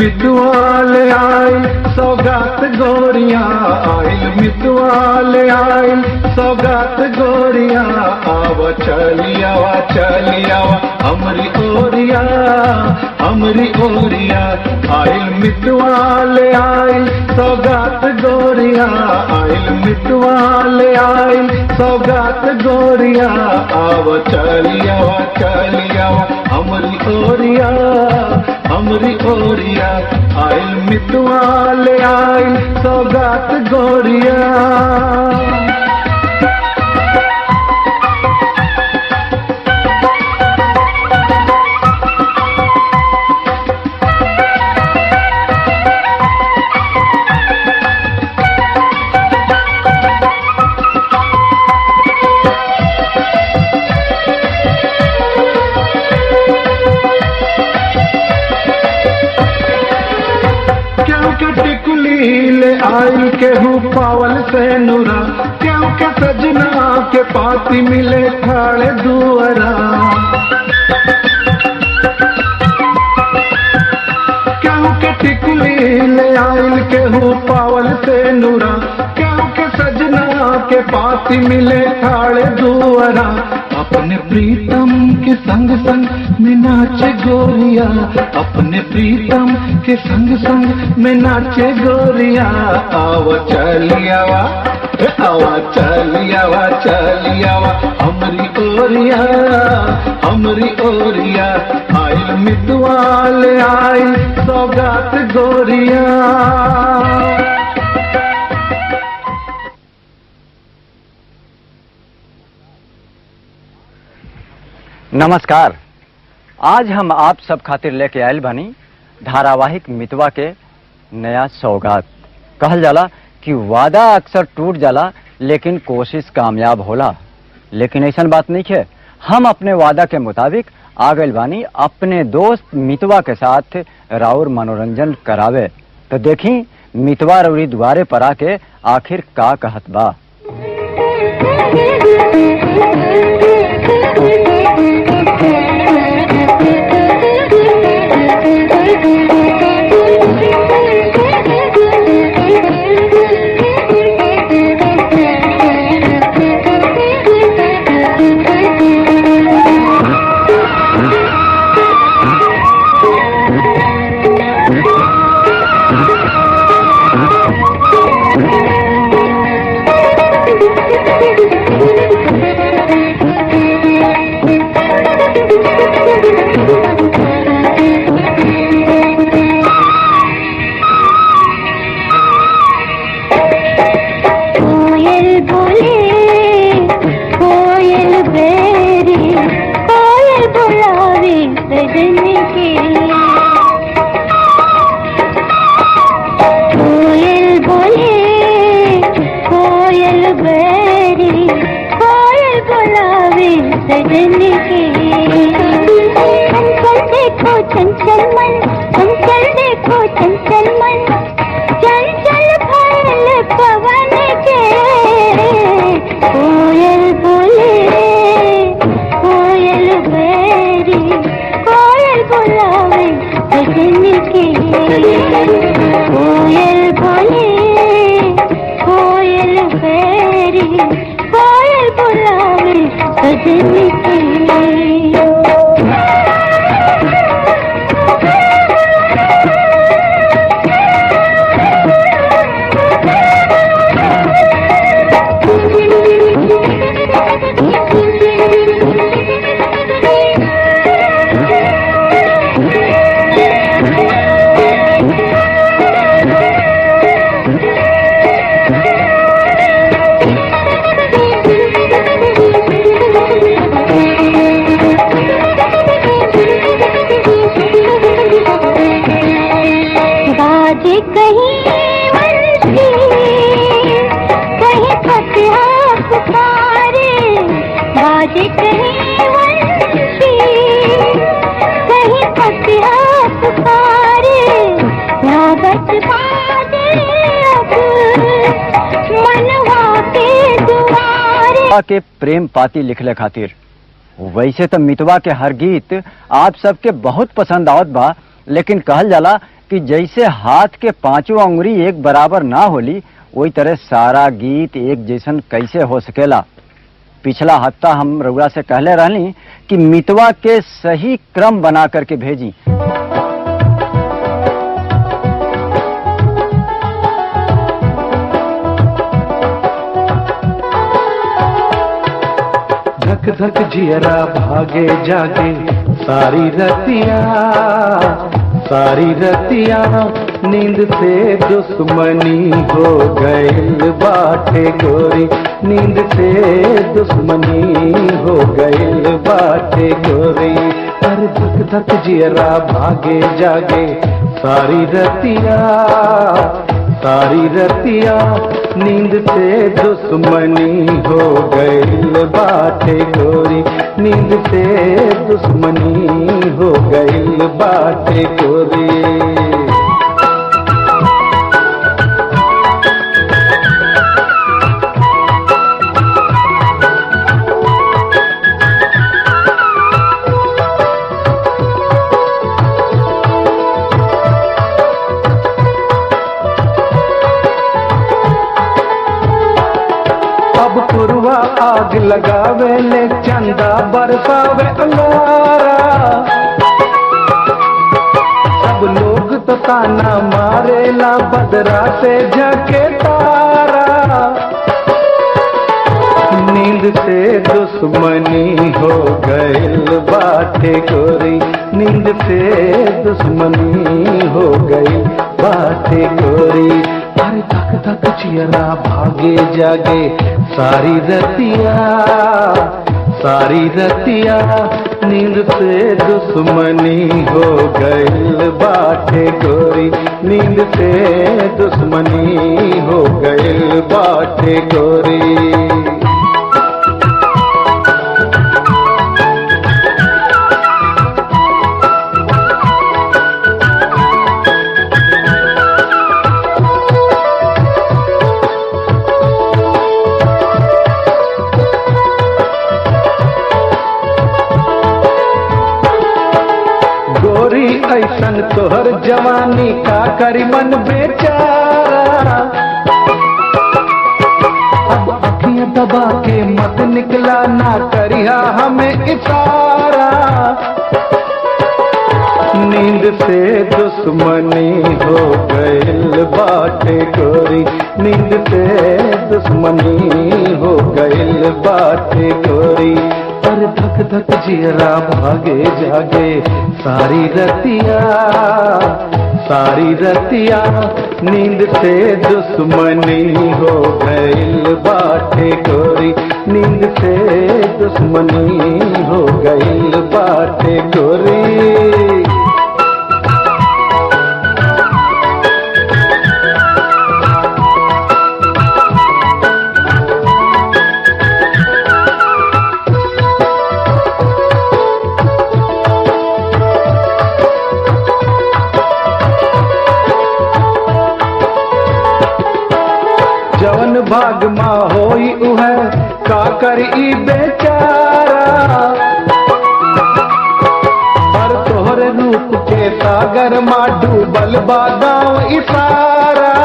मितवाल आइल सौगात गोरिया, आइल मितवाल आइल सौगात गोरिया, आवा चलियावा चलियावा हमरी ओरिया, हमरी ओरिया। आइल मितवाल आइल सौगात गोरिया, आइल मितवाल आइल सौगात गोरिया, आवा चलियावा चलियावा हमरी ओरिया, हमरी ओरिया। आइल मितवाल आइल सौगात गोरिया। आइल केहू पावल से नुरा, क्यों के सजना के पाती मिले ठाड़े दुअरा। क्यों के टिकुली ले आइल केहू पावल से नुरा, क्यों के सजना के पाती मिले ठाड़े दुअरा। अपने प्रीतम के संग संग में नाचे गोरिया, अपने प्रीतम के संग संग में नाचे गोरिया। आवा चलियावा, आवा चलियावा चलियावा हमरी ओरिया, हमरी ओरिया। आइल मितवाल आइल सौगात गोरिया। नमस्कार। आज हम आप सब खातिर लेके आयल बानी धारावाहिक मितवा के नया सौगात। कहल जाला कि वादा अक्सर टूट जाला लेकिन कोशिश कामयाब होला, लेकिन ऐसा बात नहीं है। हम अपने वादा के मुताबिक आ गइल बानी अपने दोस्त मितवा के साथ राउर मनोरंजन करावे। तो देखी मितवा रउरी द्वारे पर आके आखिर का कहत बा। के प्रेम पाती लिखले खातिर। वैसे तो मितवा के हर गीत आप सबके बहुत पसंद आवत बा, लेकिन कहल जाला कि जैसे हाथ के पांचों अंगुरी एक बराबर ना होली, वही तरह सारा गीत एक जैसन कैसे हो सकेला। पिछला हफ्ता हम रउआ से कहले रहनी कि मितवा के सही क्रम बना करके भेजी। धक धक जियरा भागे जागे सारी रतिया नींद से दुश्मनी हो गइल बाटे गोरी, नींद से दुश्मनी हो गइल बाटे गोरी। अरे धक धक जियरा भागे जागे सारी रतिया नींद से दुश्मनी हो गइल बाटे गोरी, नींद से दुश्मनी हो गइल बाटे गोरी। पुरवा आग लगावे ले चंदा बरसावे अंगारा, सब लोग तो ताना मारेला बदरा से झके तारा। नींद से दुश्मनी हो गइल बाटे गोरी, नींद से दुश्मनी हो गइल बाटे गोरी। अरे धक धक जियरा भागे जागे सारी रतिया नींद से दुश्मनी हो गइल बाटे गोरी, नींद से दुश्मनी हो गइल बाटे गोरी। ऐसन तोहर जवानी का करी मन बेचारा, अब अखियां दबा के मत निकला ना करिया हमें इशारा। नींद से दुश्मनी हो गइल बाटे गोरी, नींद से दुश्मनी हो गइल बाटे गोरी। अरे धक धक जियरा भागे जागे सारी रतिया नींद से दुश्मनी हो गइल बाटे गोरी, नींद से दुश्मनी हो गइल बाटे गोरी। जवन भाग माँ होई उहे का करी बेचारा, पर तोहरे रूप के सागर माँ डूबल बादाव इशारा।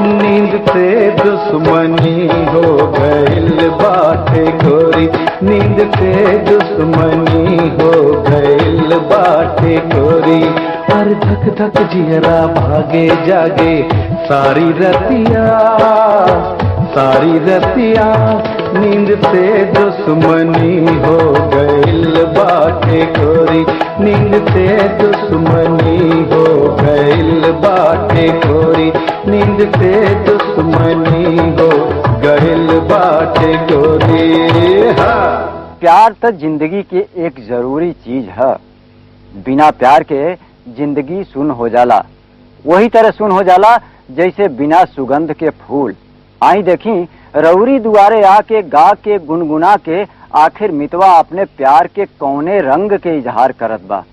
नींद से दुश्मनी हो गइल बाटे गोरी, नींद से दुश्मनी हो गइल बाटे गोरी। अरे धक धक जियरा भागे जागे सारी रतिया नींद से दुश्मनी हो गइल बाटे गोरी, नींद से दुश्मनी हो गइल बाटे गोरी, नींद से दुश्मनी हो गइल बाटे गोरी। हाँ, प्यार तो जिंदगी की एक जरूरी चीज है। बिना प्यार के जिंदगी सुन हो जाला, वही तरह सुन हो जाला जैसे बिना सुगंध के फूल। आई देखी रउरी दुआरे आके गा के गुनगुना के आखिर मितवा अपने प्यार के कौने रंग के इजहार करत बा।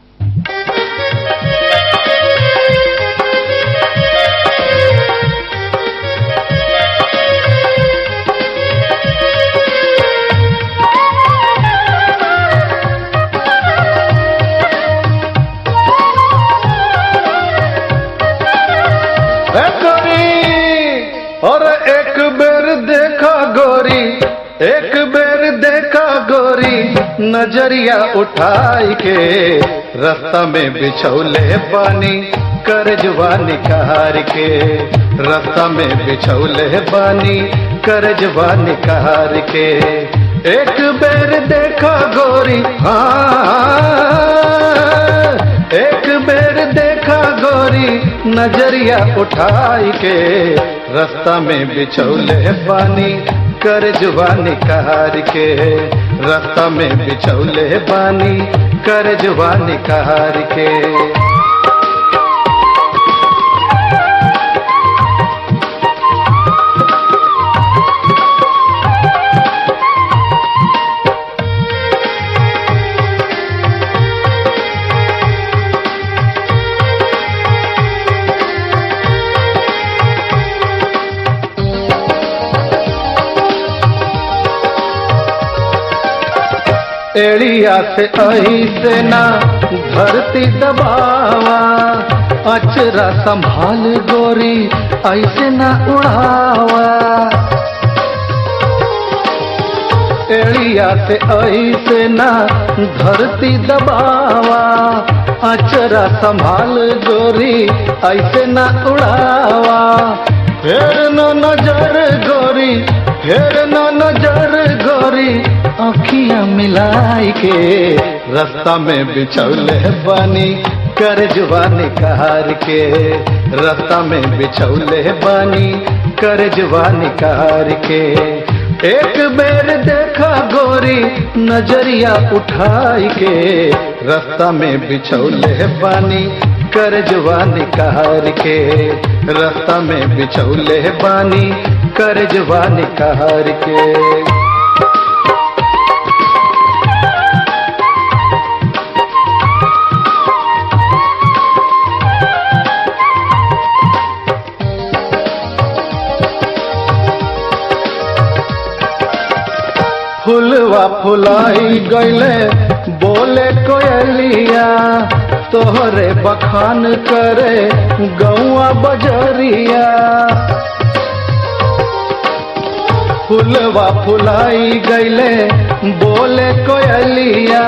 नजरिया उठाई के रास्ता में बिछौले बानी करजवा निकाल के रास्ता में बिछौले बानी करजवा निकाल के एक बेर देखा गोरी एक बेर देखा गोरी नजरिया उठाई के रास्ता में बिछौले बानी करजवा निकाल के रास्ता में बिछौले बानी करजवा निकाल के एड़िया से ऐसे ना धरती दबावा अचरा संभाल गोरी ऐसे ना उड़ावा एड़िया से ऐसे ना धरती दबावा अचरा संभाल गोरी ऐसे ना उड़ावा फेर न नजर गोरी फेर न नजर गोरी आँखियाँ मिलाई के रास्ता में बिछौले बानी करजवा निकाल के रास्ता में बिछौले बानी करजवा निकाल के एक बेर देखा गोरी नजरिया उठाई के रास्ता में बिछौले बानी करजवा निकाल के रास्ता में बिछौले बानी करजवा निकाल के फुलवा फुलाई गईले बोले कोयलिया तोहरे बखान करे गौआ बजरिया फुलवा फुलाई गईले बोले कोयलिया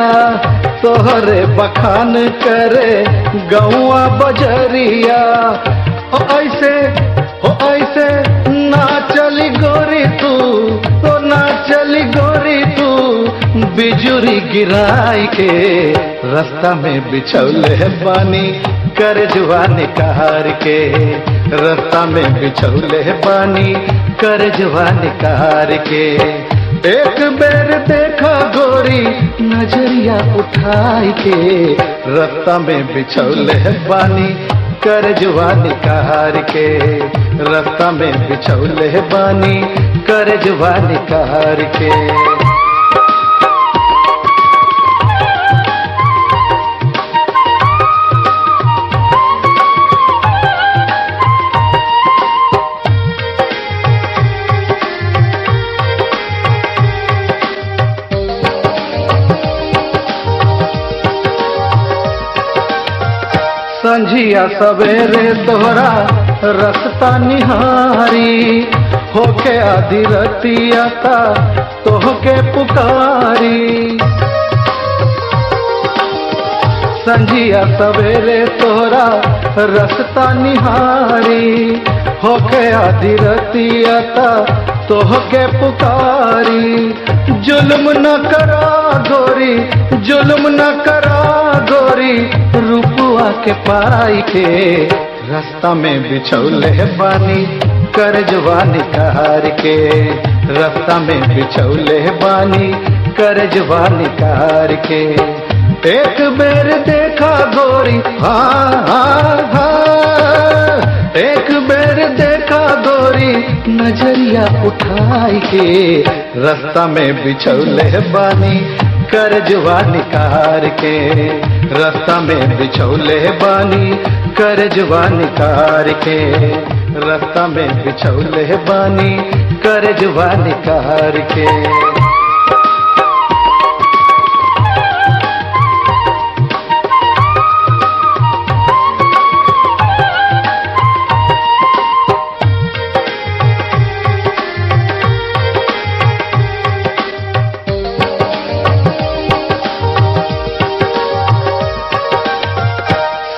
तोहरे बखान करे गौआ बजरिया ओ ऐसे ना चली गोरी तू तो ना चली गोरी तू बिजुरी गिराई के रास्ता में बिछौले बानी करजवा निकाल के रास्ता में बिछौले बानी करजवा निकाल के एक बेर देखा गोरी नजरिया उठाई के रास्ता में बिछौले बानी करजवा निकाल के रास्ता में बिछौले बानी करजवा निकाल के संझिया सवेरे तोहरा रास्ता निहारी होके आधी रतिया ता तोहके पुकारी संझिया सवेरे तोहरा रास्ता निहारी होके आधी रतिया ता तोहके पुकारी जुल्म न करा गोरी जुल्म न करा गोरी रुपुआ के पाई के रास्ता में बिछौले बानी करजवा निकाल के रास्ता में बिछौले बानी करजवा निकाल के एक बेर देखा गोरी एक बेर देखा गोरी नजरिया उठाई के रास्ता में बिछौले बानी करजवा निकाल के रास्ता में बिछौले बानी करजवा निकाल के रास्ता में बिछौले बानी करजवा निकाल के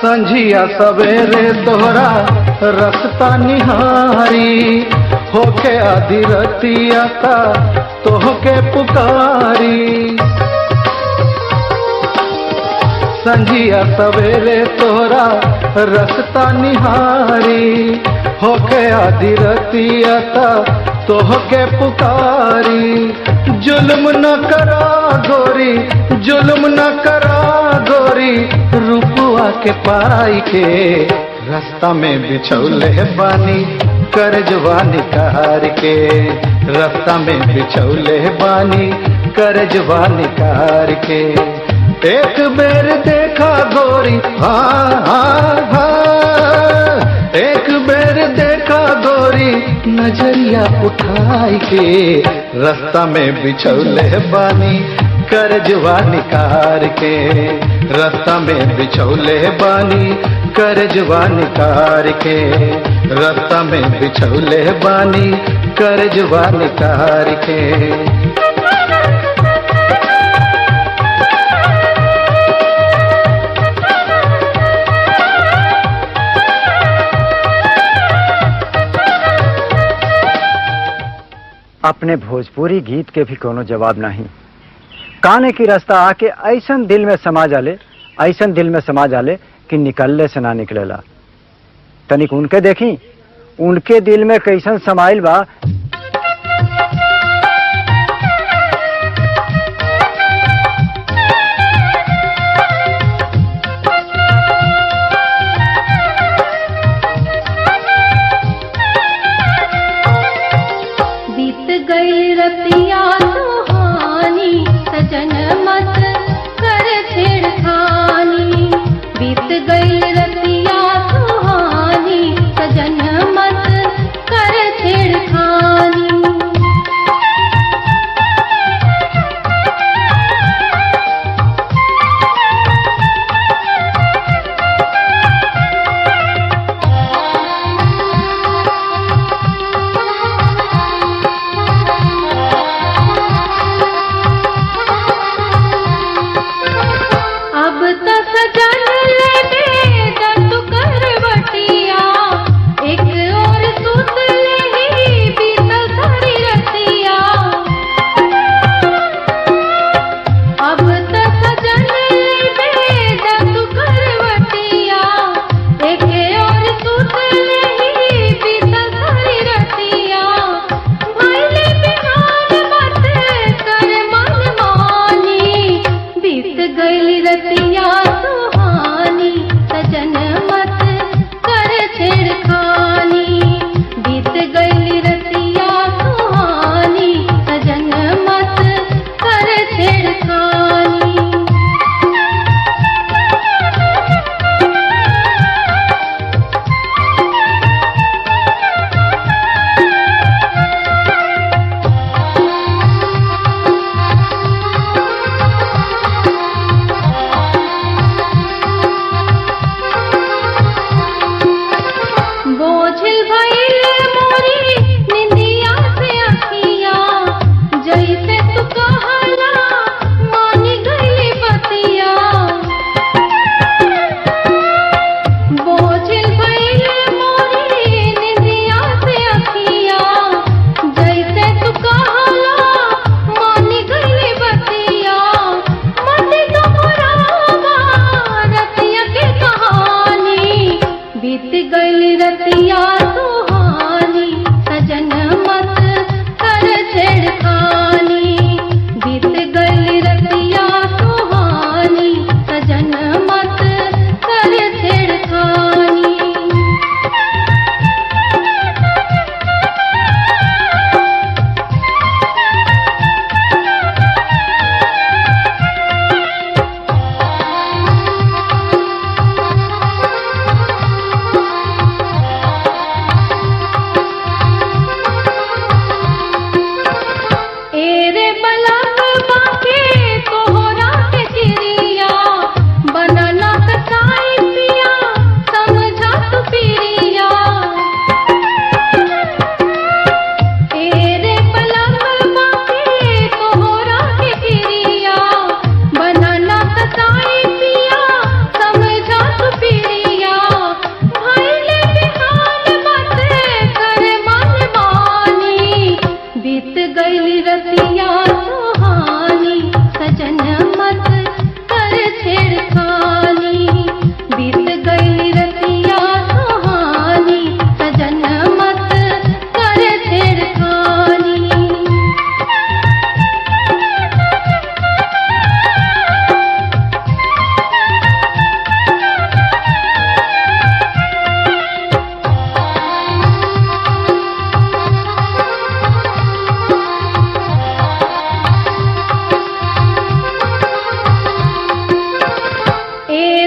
संझिया सवेरे तोहरा रस्ता निहारी, होके आधी रतिया ता तोहके पुकारी। संझिया सवेरे तोहरा रस्ता निहारी, होके आधी रतिया ता तोहके पुकारी। जुल्म न करा गोरी, जुल्म न करा गोरी, रुपुआ के पाई के रास्ता में बिछौले बानी करजवानी कार के। रास्ता में बिछौले बानी करजवानी कार के। एक बेर देखा गोरी, हाँ हाँ हाँ, एक बेर देखा गोरी, नजरिया उठाई के रास्ता में बिछौले बानी करजवानी कार के। रास्ता में बिछौले बानी करजवानी कार के। रास्ता में बिछौले बानी करजवानी कार के। अपने भोजपुरी गीत के भी कोनो जवाब नहीं। काने की रास्ता आके ऐसन दिल में समा जाले, ऐसन दिल में समा जाले कि निकलले से ना निकलेला। तनिक उनके देखी, उनके दिल में कैसन समाइल बा। गई रतिया सुहानी।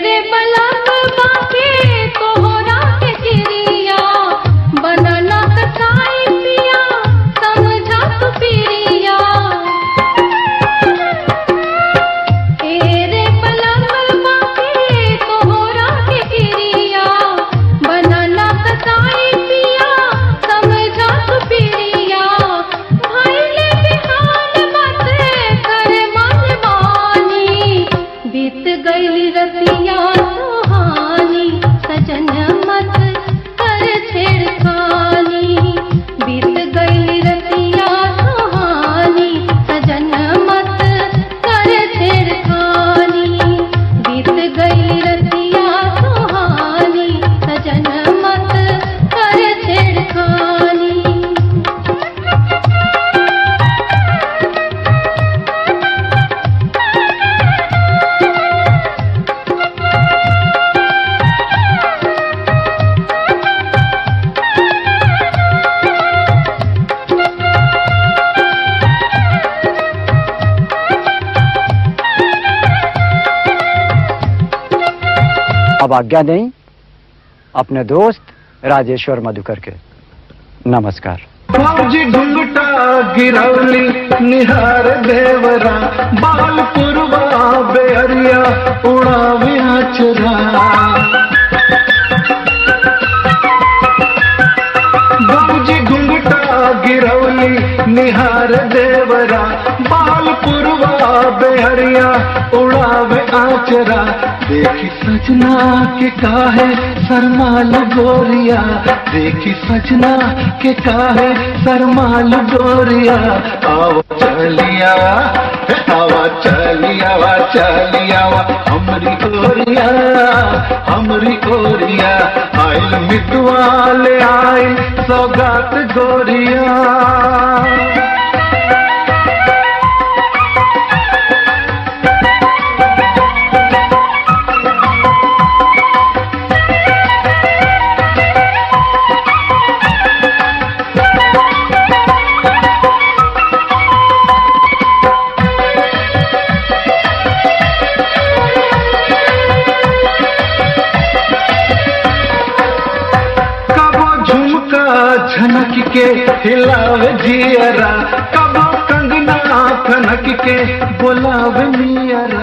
रे बलक बाके तोहरा के चिड़िया बनाना कसाई पिया समझा तू पिरिया रे बलक बाके तोहरा के चिड़िया बनाना कसाई पिया समझा तू पिरिया भइले बिहान बाते करे मनमानी बीत गई रतिया सुहानी सजन मत कर छेड़खानी बीत गई रतिया सुहानी सजन मत कर छेड़खानी बीत गई रतिया सुहानी सजन मत कर छेड़खानी अब आज्ञा दें अपने दोस्त राजेश्वर मधुकर के। नमस्कार। फौजी घुंघटा गिरौली निहार देवरा बाल पुरवा बेहरिया उड़ावे आचरा फौजी घुंघटा गिरौली निहार देवरा बाल पुरवा बेहरिया उड़ावे आचरा देखी सजना के काहे सरमाल गोरिया देखी सजना के काहे सरमाल गोरिया आवा चलिया आवा चलिया वा चलिया वा हमरी गोरिया आइल मितवा ले आई सौगात गोरिया झनक के हिलावे जियरा कबो कंगना खनक के बोलावे मियरा